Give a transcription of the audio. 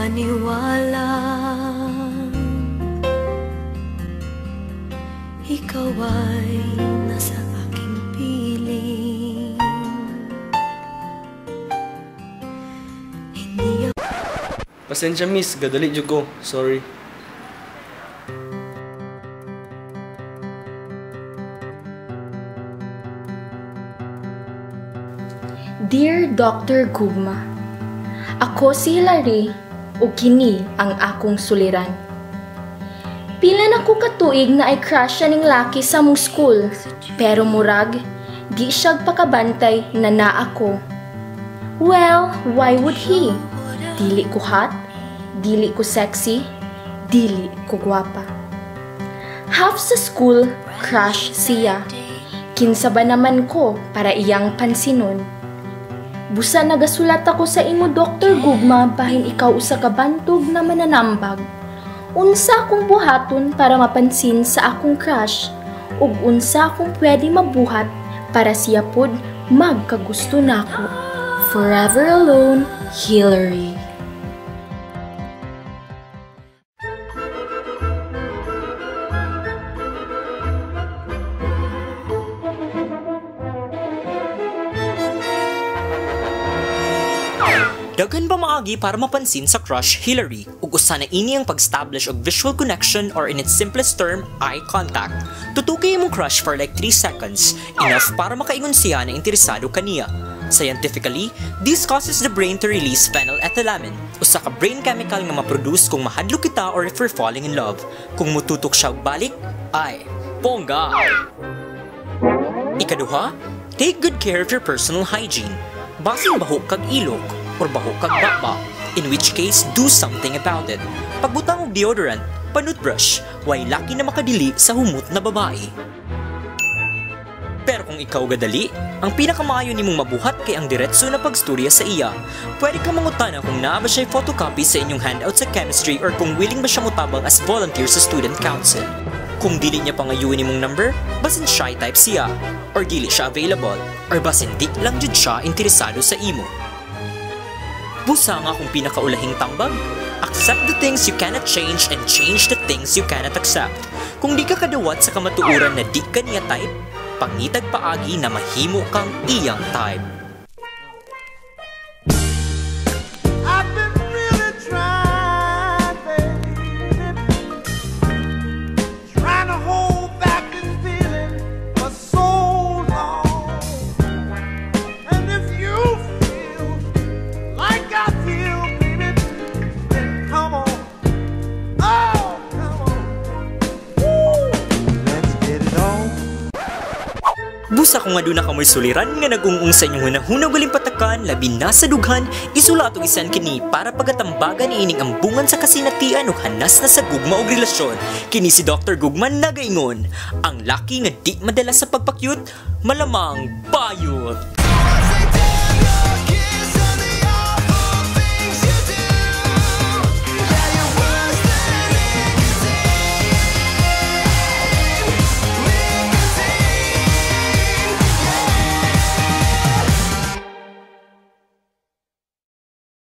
maniwala, ikaw ay nasa aking piling. Hindi ako... Pasensya miss, gadali jud ko. Sorry. Dear Dr. Gugma, ako si Hilary ug kini ang akong suliran. Pila na ko katuig na ay crush siya ning laki sa mong school, pero murag di siya pakabantay na naa ko. Well, why would he? Dili ko hot, dili ko sexy, dili ko gwapa. Half sa school, crush siya. Kinsa ba naman ko para iyang pansinon? Busa nagasulat ako sa imo Dr. Gugma bahin ikaw usa ka bantog na mananambag. Unsa akong buhaton para mapansin sa akong crush ug unsa akong pwede mabuhat para siya pod magkagusto nako. Forever alone, Hilary. Daghan ba maagi para mapansin sa crush Hilary ug usa na ini ang pag-establish og visual connection or in its simplest term, eye contact. Tutukay imong crush for like 3 seconds, enough para makaingon siya na interesado kaniya. Scientifically, this causes the brain to release phenylethylamine, usa ka brain chemical nga ma-produce kung mahadlok kita or if we're falling in love. Kung mututok siya og balik, ay, bongga! Ikaduha, take good care of your personal hygiene. Basing bahok kag ilok, or bahok kag baba, in which case, do something about it. Pagbutang og deodorant, panutbrush, way laki na makadili sa humot na babae. Pero kung ikaw gadali, ang pinakamaayo nimong mabuhat kay ang diretso na pagstorya sa iya. Pwede kang mangutana kung naa ba siya photocopy sa inyong handout sa chemistry or kung willing ba siya mutabang as volunteer sa student council. Kung dili niya pangayuin nimong number, basin shy type siya, or dili siya available, or basin di lang jud siya interesado sa imo. Busa nga kung pinakaulahing tambag, accept the things you cannot change and change the things you cannot accept. Kung di ka kadawat sa kamatuuran na di ka niya type, pangitag paagi na mahimo kang iyang type. Busa kung aduna ka mo'y suliran nga nag-ung-ung sa inyong hunahunag uling patakan, labi na sa dughan, isula atong isan kini para pagatambagan ining ambungan sa kasinatian o hanas na sa gugma o relasyon. Kini si Dr. Gugma nagaingon, ang laki nga di madala sa pagpakyut, malamang bayot.